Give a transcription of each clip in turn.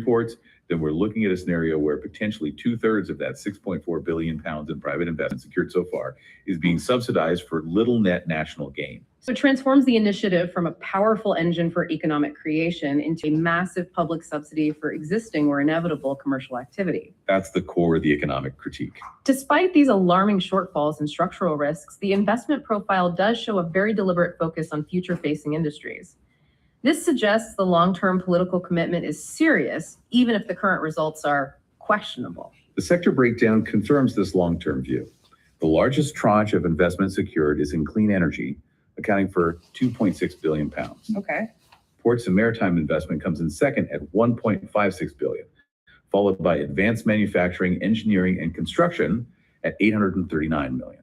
ports, then we're looking at a scenario where potentially 2/3 of that 6.4 billion pounds in private investment secured so far is being subsidized for little net national gain. So it transforms the initiative from a powerful engine for economic creation into a massive public subsidy for existing or inevitable commercial activity. That's the core of the economic critique. Despite these alarming shortfalls and structural risks, the investment profile does show a very deliberate focus on future-facing industries. This suggests the long-term political commitment is serious, even if the current results are questionable. The sector breakdown confirms this long-term view. The largest tranche of investment secured is in clean energy, accounting for 2.6 billion pounds. Okay. Ports and maritime investment comes in second at 1.56 billion, followed by advanced manufacturing, engineering, and construction at 839 million.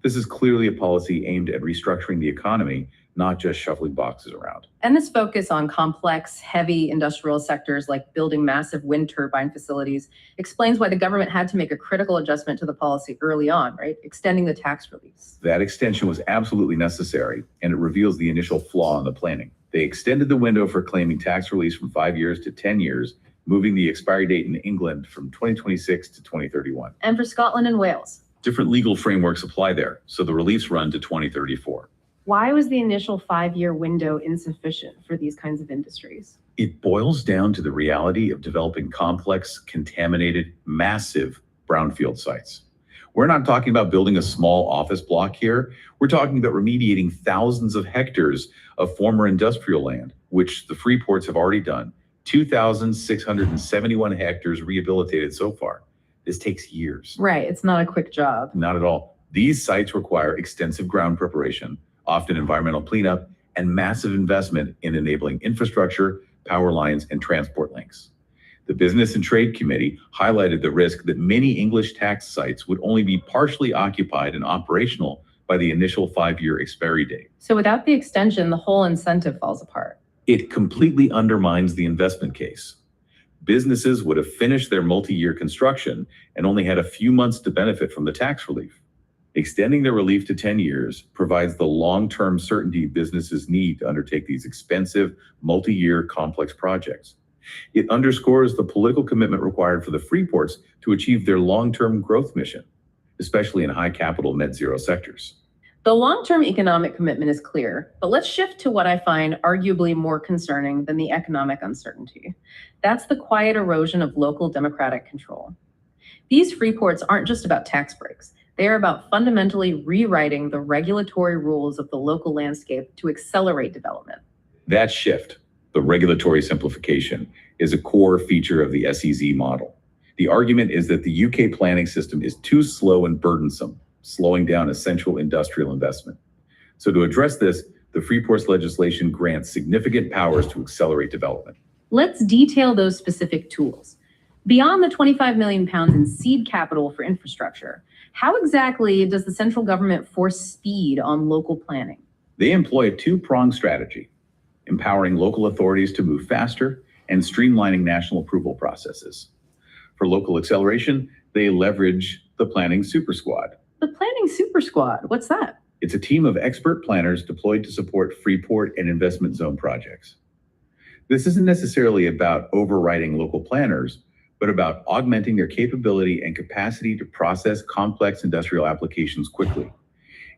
This is clearly a policy aimed at restructuring the economy, not just shuffling boxes around. And this focus on complex, heavy industrial sectors like building massive wind turbine facilities explains why the government had to make a critical adjustment to the policy early on, right? Extending the tax release. That extension was absolutely necessary, and it reveals the initial flaw in the planning. They extended the window for claiming tax release from 5 years to 10 years, moving the expiry date in England from 2026 to 2031. And for Scotland and Wales? Different legal frameworks apply there, so the reliefs run to 2034. Why was the initial 5-year window insufficient for these kinds of industries? It boils down to the reality of developing complex, contaminated, massive brownfield sites. We're not talking about building a small office block here. We're talking about remediating thousands of hectares of former industrial land, which the free ports have already done. 2,671 hectares rehabilitated so far. This takes years. Right, it's not a quick job. Not at all. These sites require extensive ground preparation, often environmental cleanup, and massive investment in enabling infrastructure, power lines, and transport links. The Business and Trade Committee highlighted the risk that many English tax sites would only be partially occupied and operational by the initial 5-year expiry date. So without the extension, the whole incentive falls apart. It completely undermines the investment case. Businesses would have finished their multi-year construction and only had a few months to benefit from the tax relief. Extending the relief to 10 years provides the long-term certainty businesses need to undertake these expensive, multi-year complex projects. It underscores the political commitment required for the free ports to achieve their long-term growth mission, especially in high-capital net zero sectors. The long-term economic commitment is clear, but let's shift to what I find arguably more concerning than the economic uncertainty. That's the quiet erosion of local democratic control. These free ports aren't just about tax breaks. They are about fundamentally rewriting the regulatory rules of the local landscape to accelerate development. That shift, the regulatory simplification, is a core feature of the SEZ model. The argument is that the UK planning system is too slow and burdensome, slowing down essential industrial investment. So to address this, the free ports legislation grants significant powers to accelerate development. Let's detail those specific tools. Beyond the 25 million pounds in seed capital for infrastructure, how exactly does the central government force speed on local planning? They employ a two-pronged strategy, empowering local authorities to move faster and streamlining national approval processes. For local acceleration, they leverage the Planning Super Squad. The Planning Super Squad, what's that? It's a team of expert planners deployed to support free port and investment zone projects. This isn't necessarily about overriding local planners, but about augmenting their capability and capacity to process complex industrial applications quickly.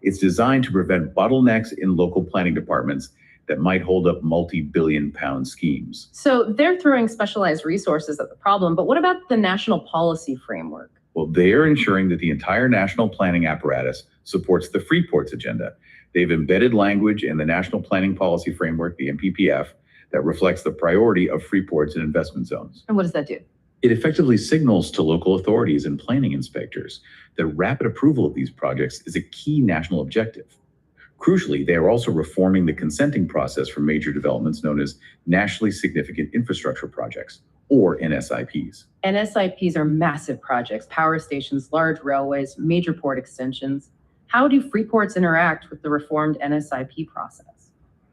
It's designed to prevent bottlenecks in local planning departments that might hold up multi-billion pound schemes. So they're throwing specialized resources at the problem, but what about the national policy framework? Well, they're ensuring that the entire national planning apparatus supports the free ports agenda. They've embedded language in the National Planning Policy Framework, the NPPF, that reflects the priority of free ports and investment zones. And what does that do? It effectively signals to local authorities and planning inspectors that rapid approval of these projects is a key national objective. Crucially, they are also reforming the consenting process for major developments known as nationally significant infrastructure projects, or NSIPs. NSIPs are massive projects, power stations, large railways, major port extensions. How do free ports interact with the reformed NSIP process?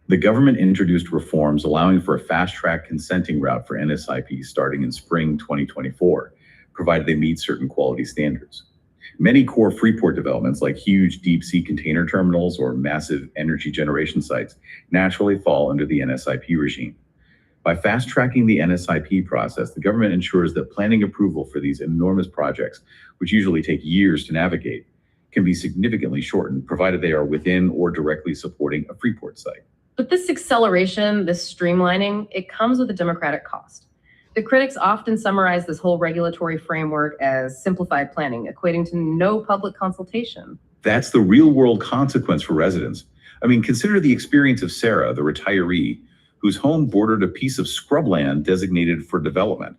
The government introduced reforms allowing for a fast-track consenting route for NSIPs starting in spring 2024, provided they meet certain quality standards. Many core free port developments, like huge deep-sea container terminals or massive energy generation sites, naturally fall under the NSIP regime. By fast-tracking the NSIP process, the government ensures that planning approval for these enormous projects, which usually take years to navigate, can be significantly shortened, provided they are within or directly supporting a Freeport site. But this acceleration, this streamlining, it comes with a democratic cost. The critics often summarize this whole regulatory framework as simplified planning, equating to no public consultation. That's the real-world consequence for residents. I mean, consider the experience of Sarah, the retiree, whose home bordered a piece of scrubland designated for development.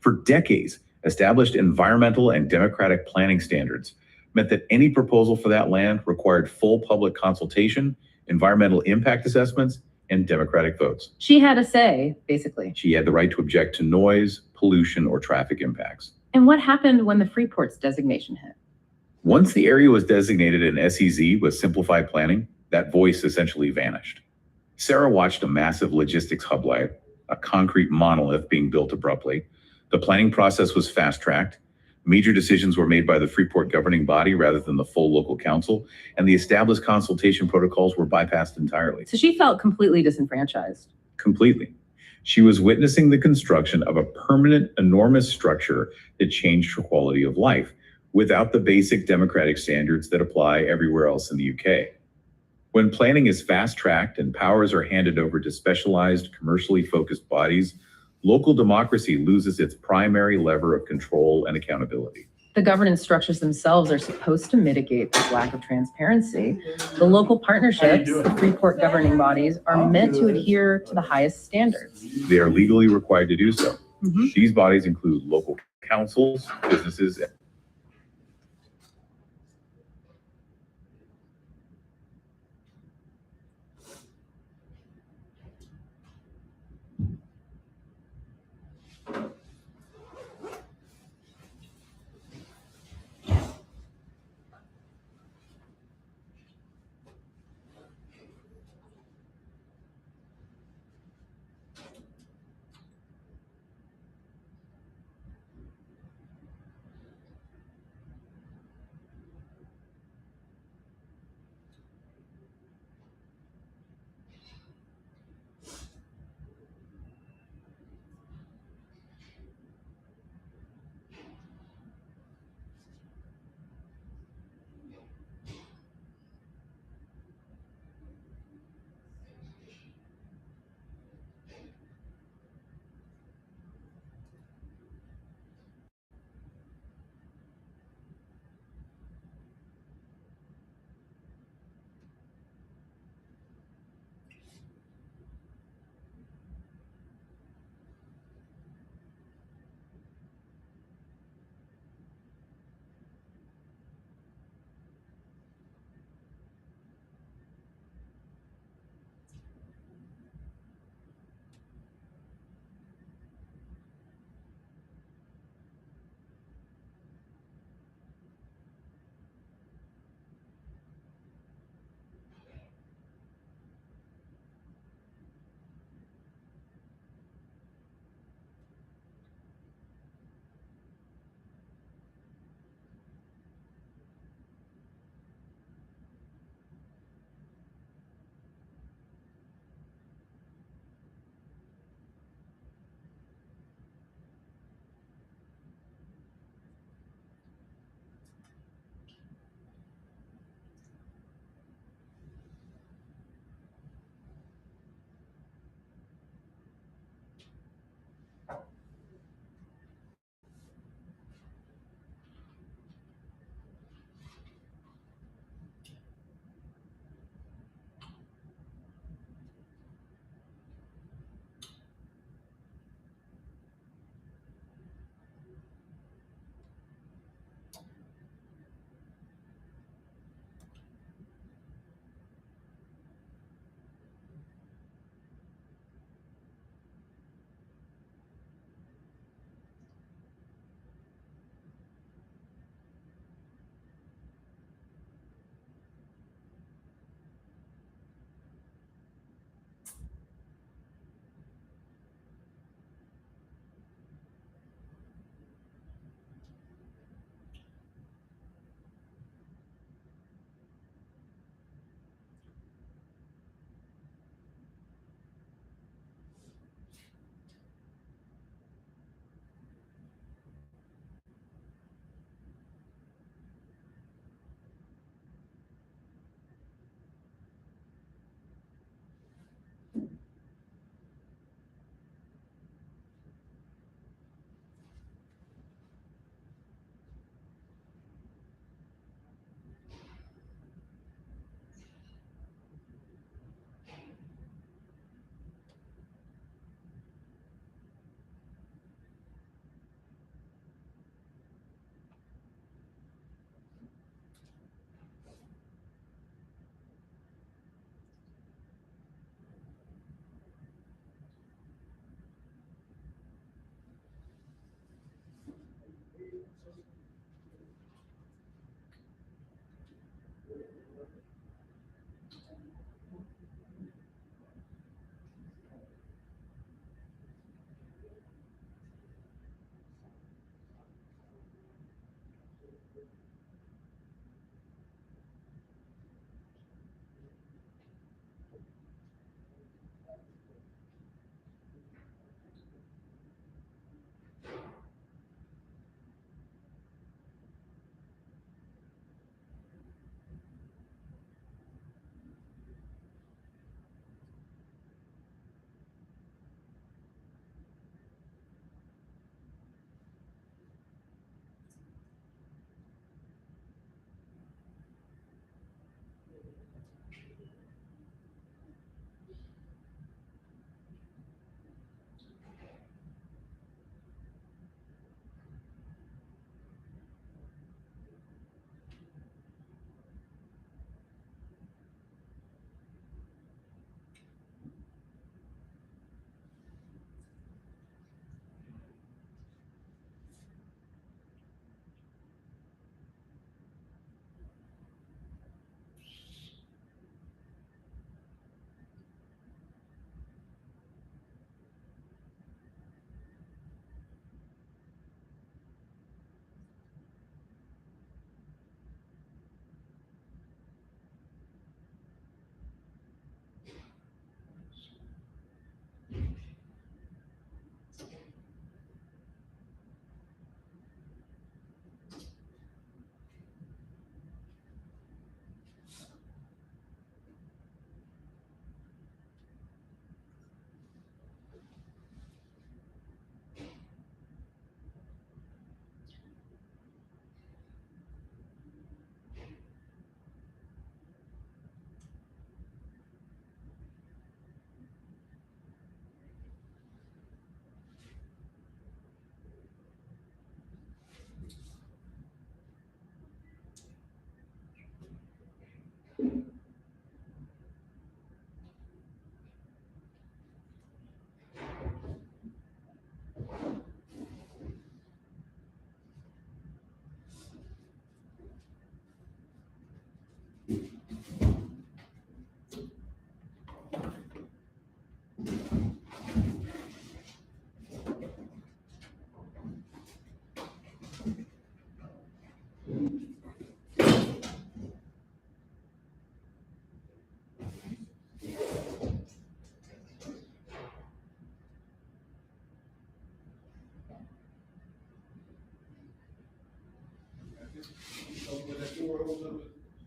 For decades, established environmental and democratic planning standards meant that any proposal for that land required full public consultation, environmental impact assessments, and democratic votes. She had a say, basically. She had the right to object to noise, pollution, or traffic impacts. And what happened when the Freeport's designation hit? Once the area was designated an SEZ with simplified planning, that voice essentially vanished. Sarah watched a massive logistics hub like a concrete monolith being built abruptly. The planning process was fast-tracked. Major decisions were made by the Freeport governing body rather than the full local council, and the established consultation protocols were bypassed entirely. So she felt completely disenfranchised. Completely. She was witnessing the construction of a permanent, enormous structure that changed her quality of life without the basic democratic standards that apply everywhere else in the UK. When planning is fast-tracked and powers are handed over to specialized, commercially focused bodies, local democracy loses its primary lever of control and accountability. The governance structures themselves are supposed to mitigate this lack of transparency. The local partnerships, the Freeport governing bodies, are meant to adhere to the highest standards. They are legally required to do so. Mhm. These bodies include local councils, businesses,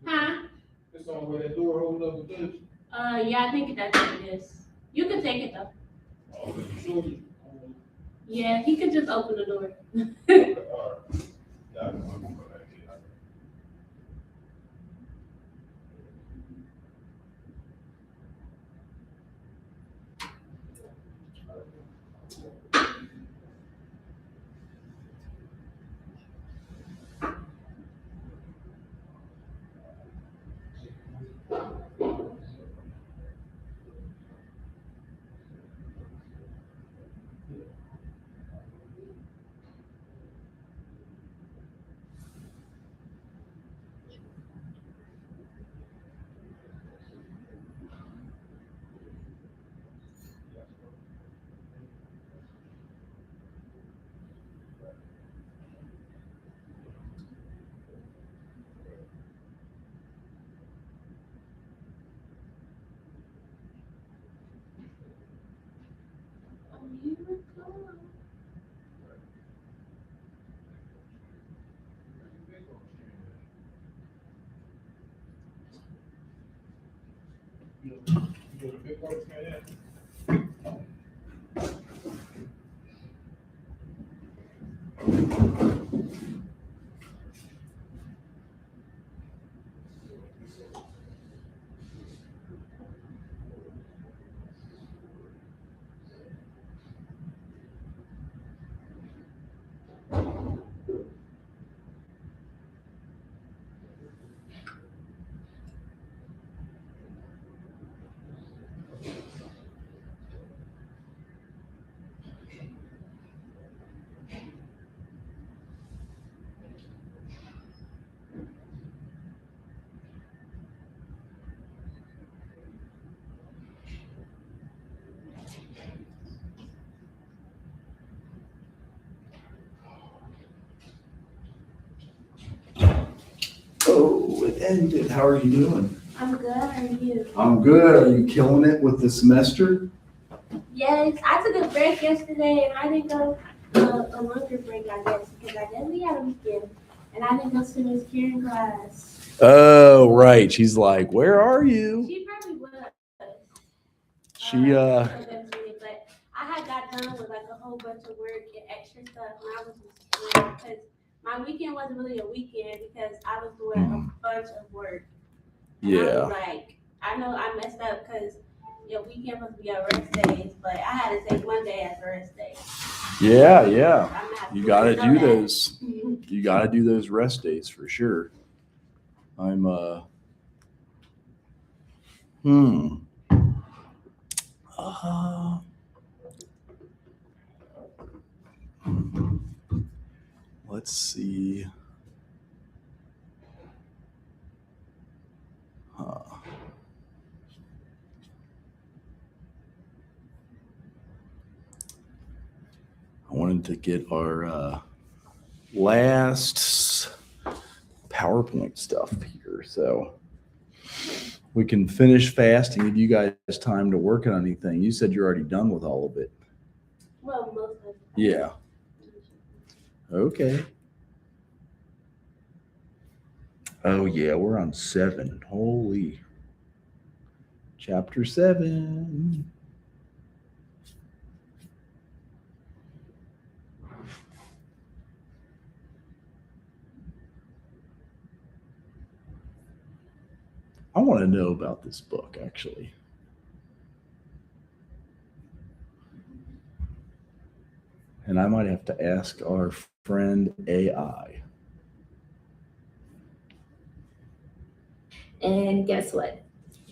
Huh? It's on where that door holds up with this. Yeah, I think that's what it is. You can take it though. Oh, but you sure you? Yeah, he could just open the door. Alright. Yeah, I'm gonna go back here. You go to big work, man. Hey, good. How are you doing? I'm good. How are you? I'm good. Are you killing it with the semester? Yes, I took a break yesterday and I didn't go a longer break, I guess, because I definitely had a weekend and I didn't go to Miss Karen class. Oh, right. She's like, where are you? She probably was. She, But I had got done with like a whole bunch of work and extra stuff and I was just because my weekend wasn't really a weekend because I was doing a bunch of work. And I was like, I know I messed up because your weekend must be our rest days, but I had to take Monday as a rest day. Yeah. I'm gonna have You to got to know do that. those. You got to do those rest days for sure. Let's see. I wanted to get our last PowerPoint stuff here, so we can finish fast and give you guys time to work on anything. You said you're already done with all of it. Well, most of it. Yeah. Okay. Oh yeah, we're on 7. Holy. Chapter 7. I want to know about this book, actually. And I might have to ask our friend AI. And guess what?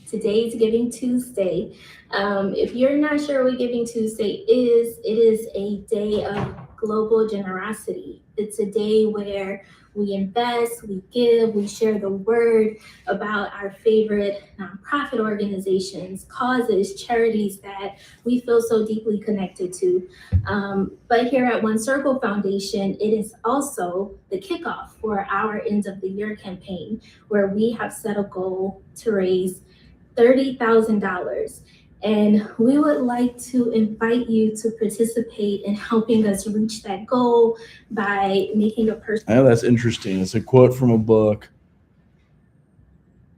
Today's Giving Tuesday. If you're not sure what Giving Tuesday is, it is a day of global generosity. It's a day where we invest, we give, we share the word about our favorite nonprofit organizations, causes, charities that we feel so deeply connected to. But here at One Circle Foundation, it is also the kickoff for our end of the year campaign, where we have set a goal to raise $30,000. And we would like to invite you to participate in helping us reach that goal by making a person. I know that's interesting. It's a quote from a book.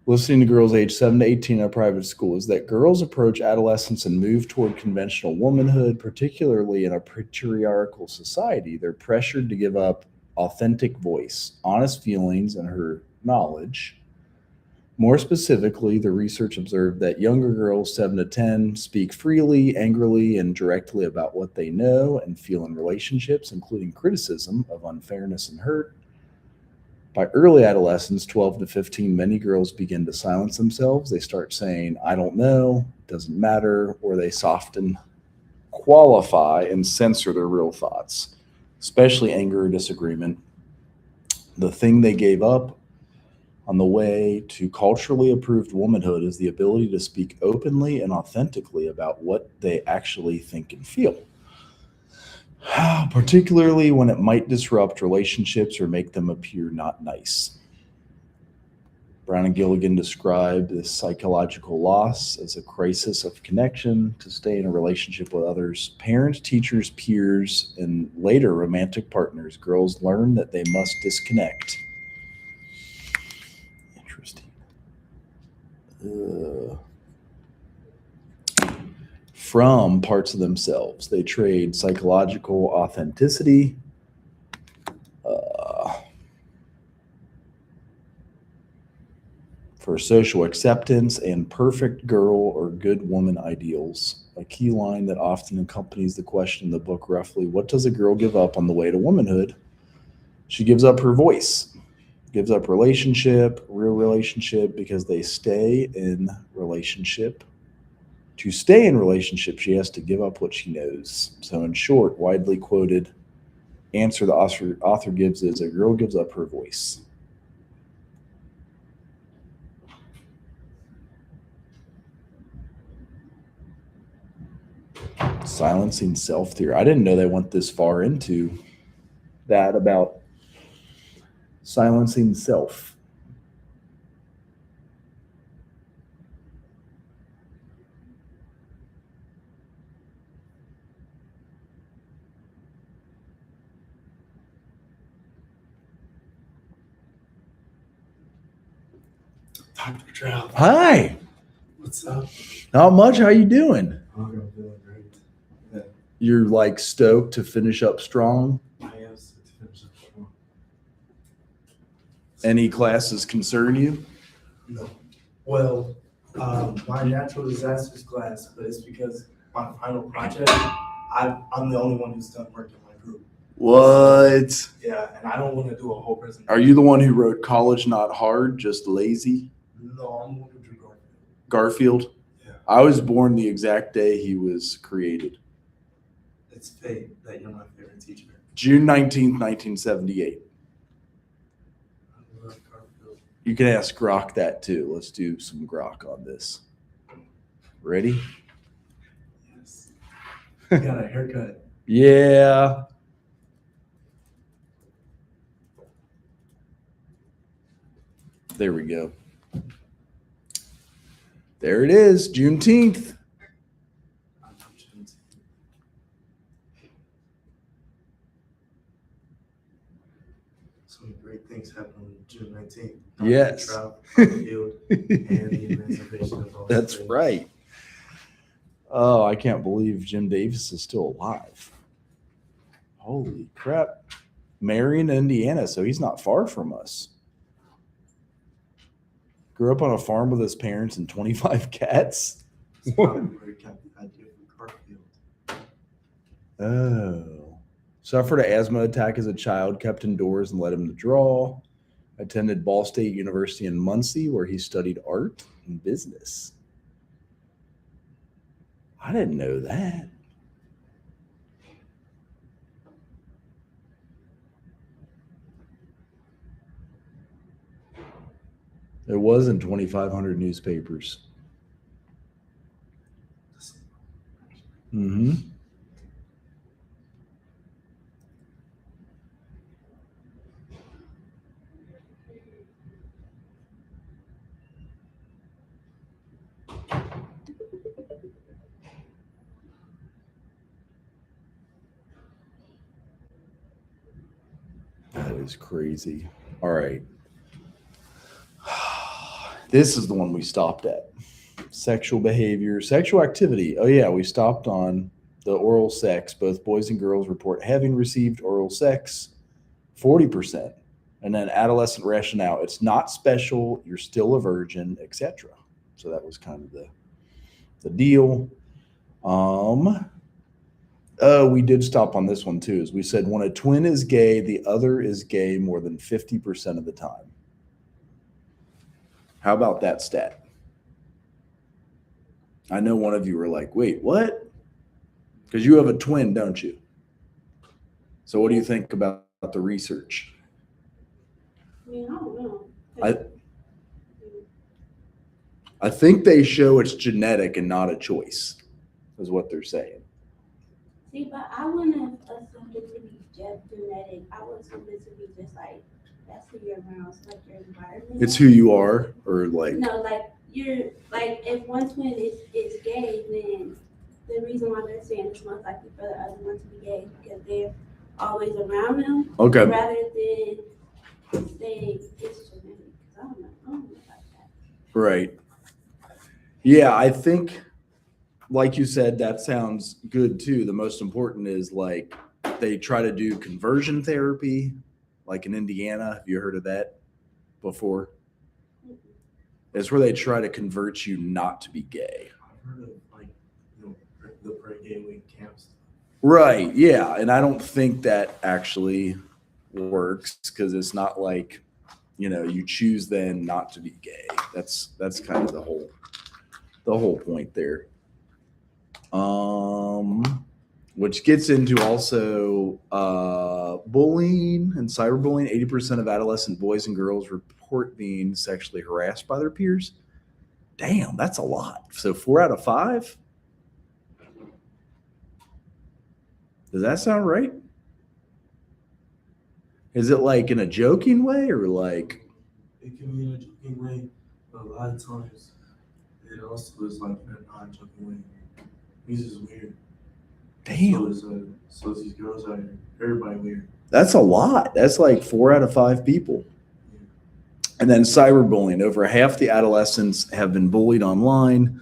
Listening to girls age 7 to 18 in a private school is that girls approach adolescence and move toward conventional womanhood, particularly in a patriarchal society. They're pressured to give up authentic voice, honest feelings, and her knowledge. More specifically, the research observed that younger girls 7 to 10 speak freely, angrily, and directly about what they know and feel in relationships, including criticism of unfairness and hurt. By early adolescence, 12 to 15, many girls begin to silence themselves. They start saying, I don't know, doesn't matter, or they soften, qualify, and censor their real thoughts, especially anger or disagreement. The thing they gave up on the way to culturally approved womanhood is the ability to speak openly and authentically about what they actually think and feel, particularly when it might disrupt relationships or make them appear not nice. Brown and Gilligan described this psychological loss as a crisis of connection to stay in a relationship with others. Parents, teachers, peers, and later romantic partners, girls learn that they must disconnect. From parts of themselves. They trade psychological authenticity for social acceptance and perfect girl or good woman ideals. A key line that often accompanies the question in the book, roughly, what does a girl give up on the way to womanhood? She gives up her voice. Gives up relationship, real relationship, because they stay in relationship. To stay in relationship, she has to give up what she knows. So in short, widely quoted answer the author gives is a girl gives up her voice. Silencing self-theory. I didn't know they went this far into that about silencing self. Dr. Trout. Hi. What's up? Not much. How you doing? I'm doing great. You're like stoked to finish up strong. I am set to finish up strong. Any classes concern you? No. Well, my natural disasters class, but it's because my final project, I'm the only one who's done work in my group. What? Yeah, and I don't want to do a whole presentation. Are you the one who wrote College Not Hard, Just Lazy? No, I'm the one who drew Garfield. Garfield? Yeah. I was born the exact day he was created. It's fate that you're my favorite teacher. June 19th, 1978. I love Garfield. You can ask Grok that too. Let's do some Grok on this. Ready? Yes. You got a haircut. Yeah. There we go. There it is, Juneteenth. I'm Juneteenth. So many great things happened on June 19th. Yes. Trout, Garfield, and the emancipation of all That's slaves. right. Oh, I can't believe Jim Davis is still alive. Holy crap. Marion, Indiana, so he's not far from us. Grew up on a farm with his parents and 25 cats. That's probably where he got the idea for Garfield. Oh. Suffered an asthma attack as a child, kept indoors and led him to draw. Attended Ball State University in Muncie, where he studied art and business. I didn't know that. It was in 2,500 newspapers. Mm-hmm. That is crazy. All right. This is the one we stopped at. Sexual behavior, sexual activity. Oh, yeah, we stopped on the oral sex. Both boys and girls report having received oral sex, 40%. And then adolescent rationale. It's not special. You're still a virgin, etc. So that was kind of the deal. We did stop on this one too. As we said, when a twin is gay, the other is gay more than 50% of the time. How about that stat? I know one of you were like, wait, what? Because you have a twin, don't you? So what do you think about the research? I mean, I don't know. I think they show it's genetic and not a choice, is what they're saying. See, but I wouldn't have assumed it to be just genetic. I would assume it to be just like, that's who you're around, so like your environment. It's who you are, or like, No, like you're like if one twin is gay, then the reason why they're saying it's most likely for the other one to be gay because they're always around them okay. rather than saying it's genetic. 'Cause I don't know about that. Right. Yeah, I think, like you said, that sounds good too. The most important is like they try to do conversion therapy, like in Indiana. Have you heard of that before? It's where they try to convert you not to be gay. I've heard of like, the pre-gay week camps. Right. Yeah. And I don't think that actually works because it's not like, you choose then not to be gay. That's kind of the whole point there. Which gets into also bullying and cyberbullying. 80% of adolescent boys and girls report being sexually harassed by their peers. Damn, that's a lot. So 4 out of 5? Does that sound right? Is it like in a joking way or like? It can be in a joking way, but a lot of times it also is like in a non-joking way. He's just weird. Damn. So these girls are everybody weird. That's a lot. That's like 4 out of 5 people. And then cyberbullying. Over half the adolescents have been bullied online.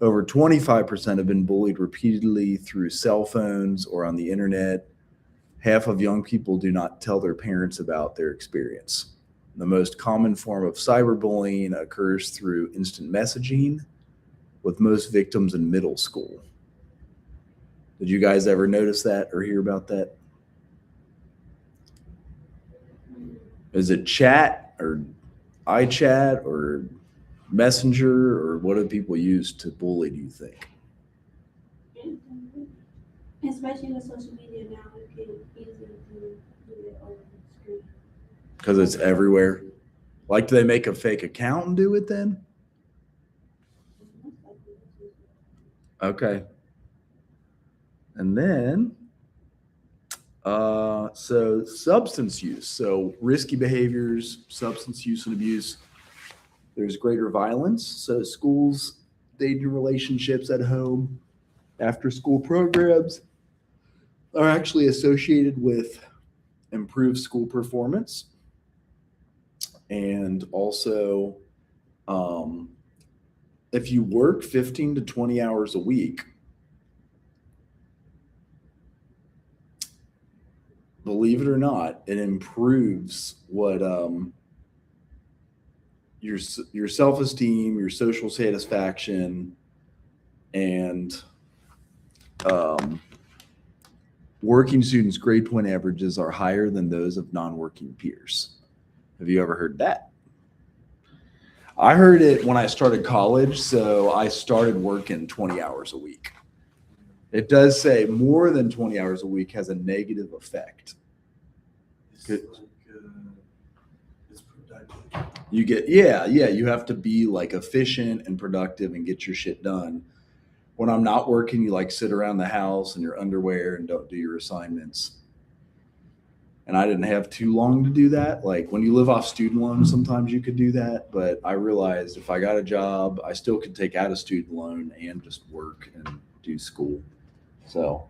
Over 25% have been bullied repeatedly through cell phones or on the internet. Half of young people do not tell their parents about their experience. The most common form of cyberbullying occurs through instant messaging, with most victims in middle school. Did you guys ever notice that or hear about that? Is it chat or iChat or Messenger, or what do people use to bully, do you think? Especially with social media now, you can easily do it over the screen. Because it's everywhere. Like, do they make a fake account and do it then? Okay. And then, so substance use. So risky behaviors, substance use and abuse. There's greater violence. So schools, dating relationships at home, after school programs are actually associated with improved school performance. And also, if you work 15 to 20 hours a week, believe it or not, it improves what your self-esteem, your social satisfaction, and working students' grade point averages are higher than those of non-working peers. Have you ever heard that? I heard it when I started college, so I started working 20 hours a week. It does say more than 20 hours a week has a negative effect. It's Good. like, it's productive. You get, yeah, you have to be like efficient and productive and get your shit done. When I'm not working, you like sit around the house in your underwear and don't do your assignments. And I didn't have too long to do that. Like when you live off student loans, sometimes you could do that. But I realized if I got a job, I still could take out a student loan and just work and do school. So,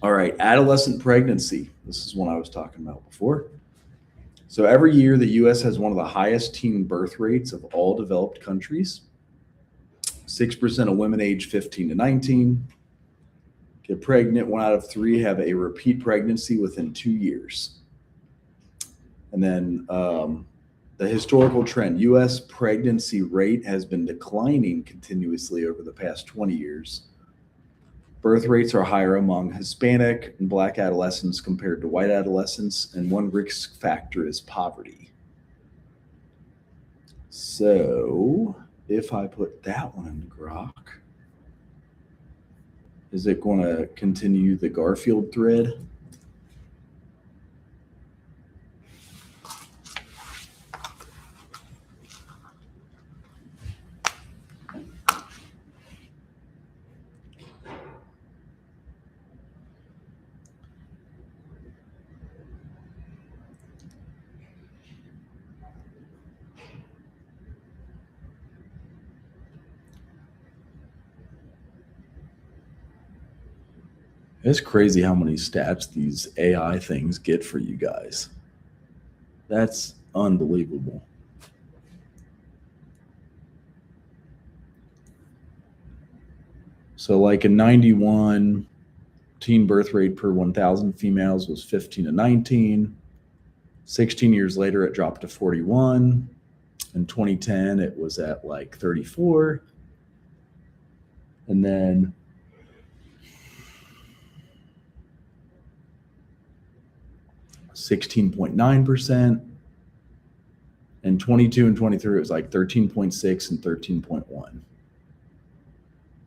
all right, adolescent pregnancy. This is one I was talking about before. So every year, the U.S. has one of the highest teen birth rates of all developed countries. 6% of women aged 15 to 19 get pregnant. 1 out of 3 have a repeat pregnancy within 2 years. And then the historical trend, U.S. pregnancy rate has been declining continuously over the past 20 years. Birth rates are higher among Hispanic and Black adolescents compared to white adolescents, and one risk factor is poverty. So if I put that one in Grok, is it going to continue the Garfield thread? It's crazy how many stats these AI things get for you guys. That's unbelievable. So like in 91, teen birth rate per 1,000 females was 15 to 19. 16 years later, it dropped to 41. In 2010, it was at like 34. And then %16.9%, and 22 and 23 it was like 13.6 and 13.1.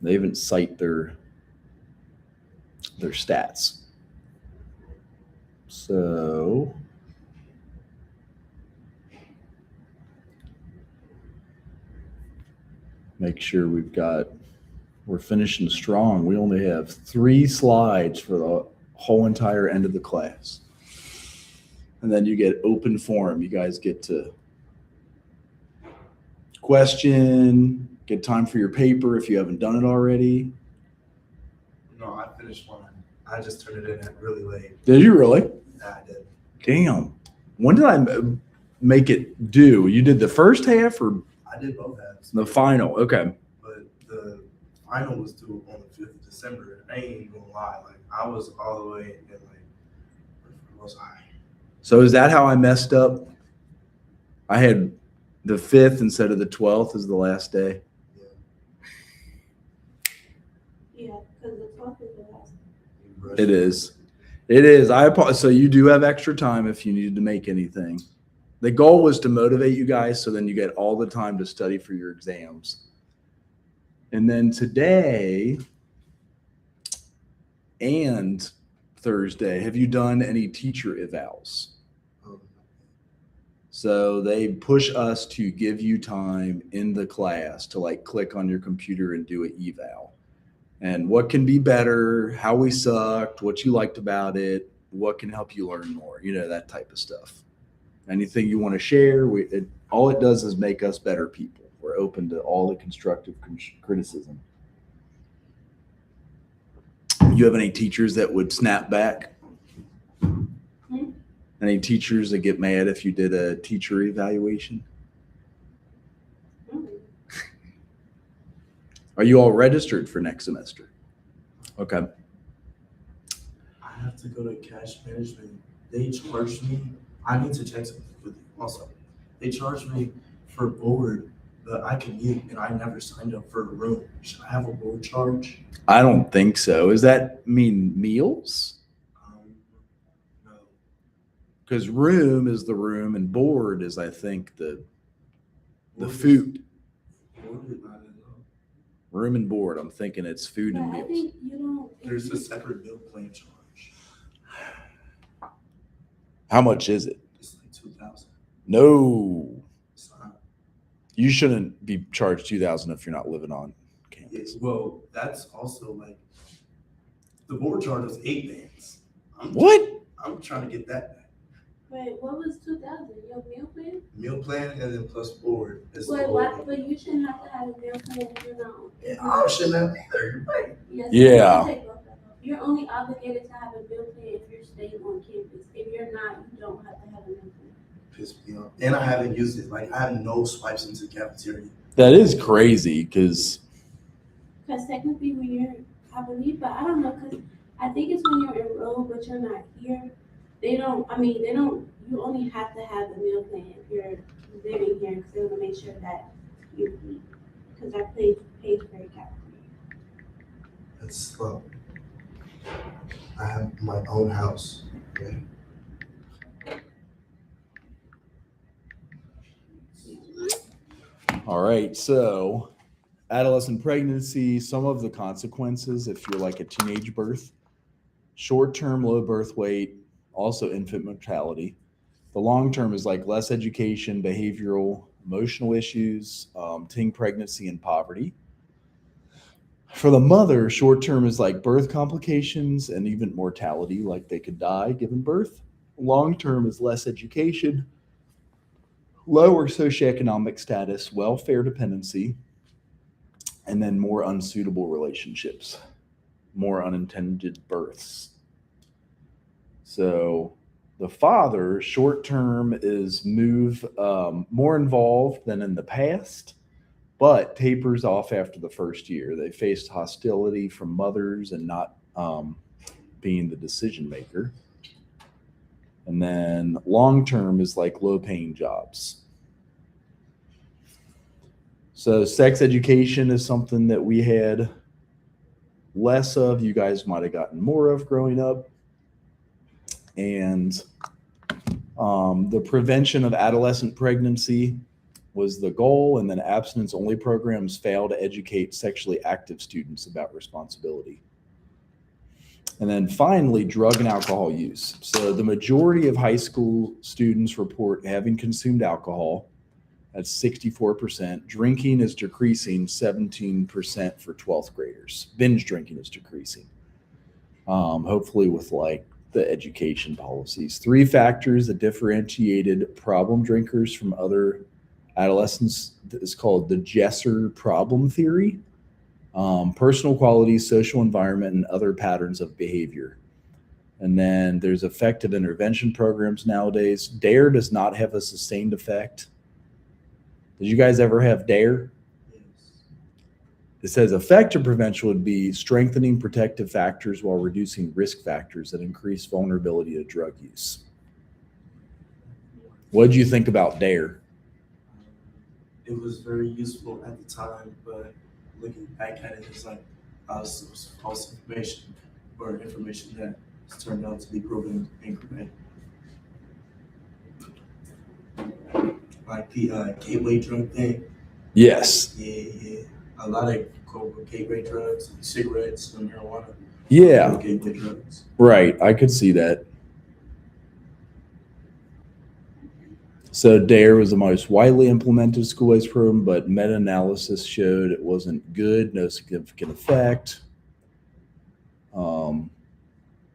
They even cite their stats. So make sure we're finishing strong. We only have 3 slides for the whole entire end of the class. And then you get open forum. You guys get to question, get time for your paper if you haven't done it already. No, I finished one. I just turned it in at really late. Did you really? Yeah, I did. Damn. When did I make it due? You did the first half or I did both halves, the final? Okay. but the final was due on the 5th of December. I ain't even gonna lie, like I was all the way in like, where was I? So is that how I messed up? I had the 5th instead of the 12th as the last day. Yeah, because the 12th is the last. It is. It is. So you do have extra time if you needed to make anything. The goal was to motivate you guys so then you get all the time to study for your exams. And then today and Thursday, have you done any teacher evals? So they push us to give you time in the class to like click on your computer and do an eval. And what can be better, how we sucked, what you liked about it, what can help you learn more, that type of stuff. Anything you want to share, all it does is make us better people. We're open to all the constructive criticism. You have any teachers that would snap back? Any teachers that get mad if you did a teacher evaluation? Are you all registered for next semester? Okay. I have to go to cash management. They charge me. I need to check something with you also. They charge me for board, but I commute and I never signed up for a room. Should I have a board charge? I don't think so. Does that mean meals? No. Because room is the room and board is, I think, the Board is- food. Board is not enough. Room and board. I'm thinking it's food But and I meals. think you don't. There's a separate bill plan charge. How much is it? It's like 2,000. No. It's not. You shouldn't be charged $2,000 if you're not living on campus. Well, that's also like the board charge was 8 bands. What? I'm trying to get that back. Wait, what was 2,000? Your meal plan? Meal plan and then plus board. Is the Wait, whole what? thing. But you shouldn't have to have a meal plan if you're not. Yeah, I shouldn't have either. You're right. Yes, Yeah. you take both of them. You're only obligated to have a meal plan if you're staying on campus. If you're not, you don't have to have a meal plan. Piss me off. And I haven't used it. Like I have no swipes into the cafeteria. That is crazy because Because technically, when you're, I believe, but I don't know, because I think it's when you're enrolled but you're not here. You only have to have a meal plan if you're living here because they want to make sure that you eat. Because that pays for your cafeteria. It's slow. I have my own house. Okay? all right, so adolescent pregnancy, some of the consequences if you're like a teenage birth, short-term low birth weight, also infant mortality. The long-term is like less education, behavioral, emotional issues, teen pregnancy, and poverty. For the mother, short-term is like birth complications and even mortality, like they could die given birth. Long-term is less education, lower socioeconomic status, welfare dependency, and then more unsuitable relationships, more unintended births. So the father, short term, is more involved than in the past, but tapers off after the first year. They faced hostility from mothers and not being the decision maker. And then long term is like low paying jobs. So sex education is something that we had less of. You guys might have gotten more of growing up. And the prevention of adolescent pregnancy was the goal. And then abstinence only programs fail to educate sexually active students about responsibility. And then finally, drug and alcohol use. So the majority of high school students report having consumed alcohol. That's 64%. Drinking is decreasing 17% for 12th graders. Binge drinking is decreasing. Hopefully with like the education policies. 3 factors that differentiated problem drinkers from other adolescents is called the Jesser problem theory. Personal qualities, social environment, and other patterns of behavior. And then there's effective intervention programs nowadays. DARE does not have a sustained effect. Did you guys ever have DARE? Yes. It says effective prevention would be strengthening protective factors while reducing risk factors that increase vulnerability to drug use. What did you think about DARE? It was very useful at the time, but looking back at it, it's like it was false information or information that has turned out to be proven incorrect. Like the gateway drug thing. Yes. Yeah. A lot of quote gateway drugs, like cigarettes and marijuana. Yeah, Gateway drugs. right. I could see that. So DARE was the most widely implemented school-based program, but meta-analysis showed it wasn't good, no significant effect.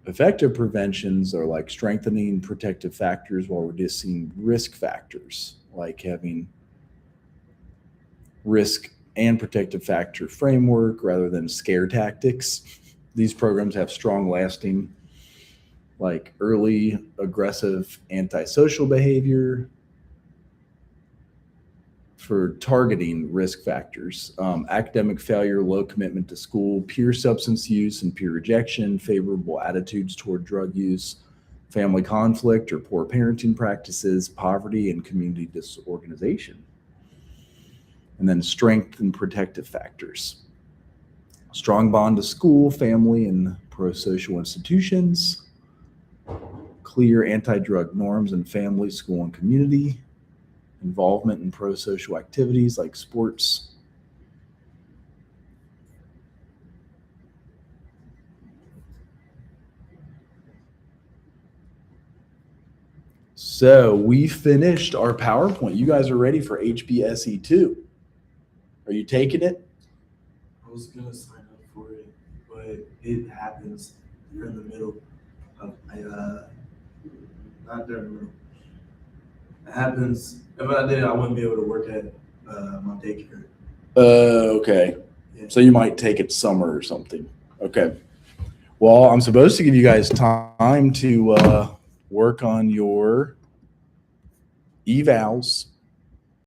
Effective preventions are like strengthening protective factors while reducing risk factors, like having risk and protective factor framework rather than scare tactics. These programs have strong lasting, like early aggressive antisocial behavior for targeting risk factors, academic failure, low commitment to school, peer substance use and peer rejection, favorable attitudes toward drug use, family conflict or poor parenting practices, poverty and community disorganization. And then strength and protective factors. Strong bond to school, family, and pro-social institutions. Clear anti-drug norms in family, school, and community. Involvement in pro-social activities like sports. So we finished our PowerPoint. You guys are ready for HBSE 2. Are you taking it? I was gonna sign up for it, but it happens during the middle of not during the middle. It happens if I did, I wouldn't be able to work at my daycare. Okay. Yeah. So you might take it summer or something. Okay. Well, I'm supposed to give you guys time to work on your evals